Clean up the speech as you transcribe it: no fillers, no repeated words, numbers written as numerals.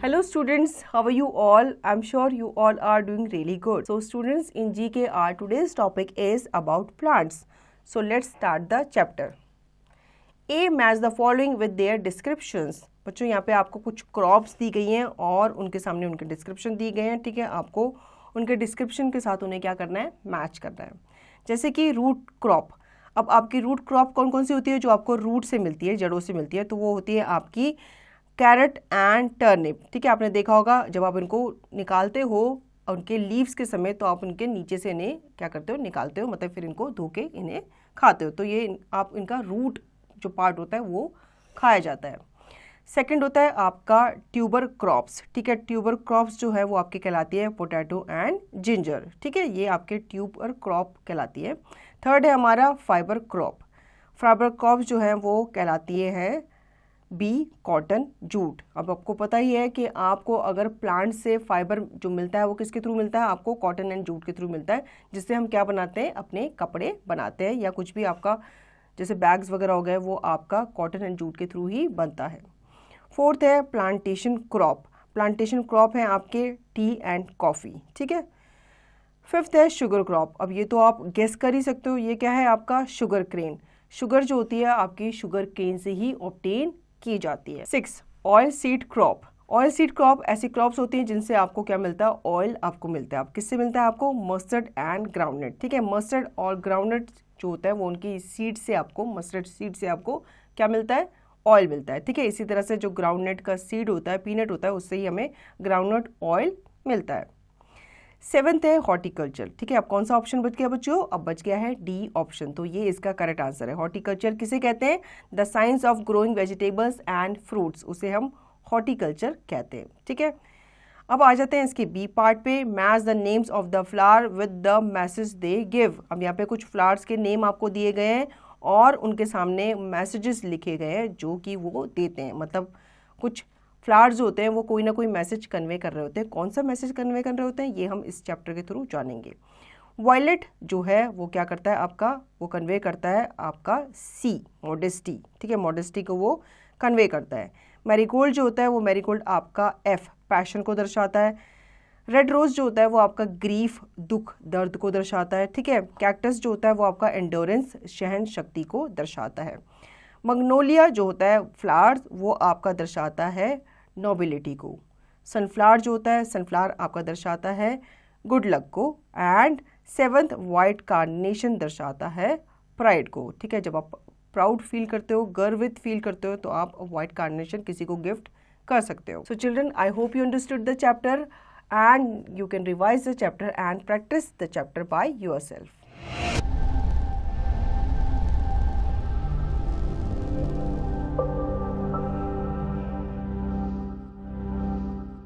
Hello students, how are you all? I'm sure you all are doing really good. So students, in GKR today's topic is about plants. So let's start the chapter. A match the following with their descriptions. बच्चों यहाँ पे आपको कुछ crops दी गई हैं और उनके सामने उनके डिस्क्रिप्शन दी गए हैं, ठीक है। आपको उनके डिस्क्रिप्शन के साथ उन्हें क्या करना है, मैच करना है। जैसे कि रूट क्रॉप। अब आपकी रूट क्रॉप कौन कौन सी होती है जो आपको रूट से मिलती है, जड़ों से मिलती है, तो वो होती है आपकी कैरेट एंड टर्निप, ठीक है। आपने देखा होगा जब आप इनको निकालते हो उनके लीव्स के समय, तो आप उनके नीचे से इन्हें क्या करते हो, निकालते हो, मतलब फिर इनको धो के इन्हें खाते हो। तो ये आप इनका रूट जो पार्ट होता है वो खाया जाता है। सेकंड होता है आपका ट्यूबर क्रॉप्स, ठीक है। ट्यूबर क्रॉप्स जो है वो आपकी कहलाती है पोटैटो एंड जिंजर, ठीक है। ये आपके ट्यूबर क्रॉप कहलाती है। थर्ड है हमारा फाइबर क्रॉप। फाइबर क्रॉप जो है वो कहलाती है बी कॉटन जूट। अब आपको पता ही है कि आपको अगर प्लांट से फाइबर जो मिलता है वो किसके थ्रू मिलता है, आपको कॉटन एंड जूट के थ्रू मिलता है, जिससे हम क्या बनाते हैं, अपने कपड़े बनाते हैं, या कुछ भी आपका जैसे बैग्स वगैरह हो गए वो आपका कॉटन एंड जूट के थ्रू ही बनता है। फोर्थ है प्लांटेशन क्रॉप। प्लांटेशन क्रॉप है आपके टी एंड कॉफ़ी, ठीक है। फिफ्थ है शुगर क्रॉप। अब ये तो आप गेस कर ही सकते हो, ये क्या है आपका शुगर केन। शुगर जो होती है आपकी शुगर केन से ही ऑब्टेन की जाती है। 6 oil seed crop. Oil seed crop ऐसी क्रॉप्स होती हैं जिनसे आपको क्या मिलता है, ऑयल आपको मिलता है। आप किससे मिलता है, आपको मस्टर्ड एंड ग्राउंडनट, ठीक है। मस्टर्ड और ग्राउंडनट जो होता है वो उनकी सीड से आपको, मस्टर्ड सीड से आपको क्या मिलता है, ऑयल मिलता है, ठीक है। इसी तरह से जो ग्राउंडनट का सीड होता है, पीनट होता है, उससे ही हमें ग्राउंडनट ऑयल मिलता है। 7th है हॉर्टिकल्चर, ठीक है। अब कौन सा ऑप्शन बच गया बच्चों, अब बच गया है डी ऑप्शन। तो ये इसका करेक्ट आंसर है। हॉर्टिकल्चर किसे कहते हैं, the science of growing vegetables and fruits, उसे हम हॉर्टिकल्चर कहते हैं, ठीक है। अब आ जाते हैं इसके बी पार्ट पे। Match the names of the flower with the message they give. अब यहाँ पे कुछ फ्लावर्स के नेम आपको दिए गए हैं और उनके सामने मैसेजेस लिखे गए हैं जो कि वो देते हैं, मतलब कुछ फ्लावर्स जो होते हैं वो कोई ना कोई मैसेज कन्वे कर रहे होते हैं। कौन सा मैसेज कन्वे कर रहे होते हैं ये हम इस चैप्टर के थ्रू जानेंगे। वायलेट जो है वो क्या करता है आपका, वो कन्वे करता है आपका सी मॉडेस्टी, ठीक है। मॉडेस्टी को वो कन्वे करता है। मैरीगोल्ड जो होता है वो मैरीगोल्ड आपका एफ पैशन को दर्शाता है। रेड रोज जो होता है वो आपका ग्रीफ दुख दर्द को दर्शाता है, ठीक है। कैक्टस जो होता है वो आपका एंडोरेंस सहन शक्ति को दर्शाता है। मैग्नोलिया जो होता है फ्लावर्स वो आपका दर्शाता है नोबिलिटी को। सनफ्लावर जो होता है, सनफ्लावर आपका दर्शाता है गुड लक को। एंड 7th वाइट कार्नेशन दर्शाता है प्राइड को, ठीक है। जब आप प्राउड फील करते हो, गर्वित फील करते हो, तो आप वाइट कार्नेशन किसी को गिफ्ट कर सकते हो। So children, I hope you understood the chapter and you can revise the chapter and practice the chapter by yourself.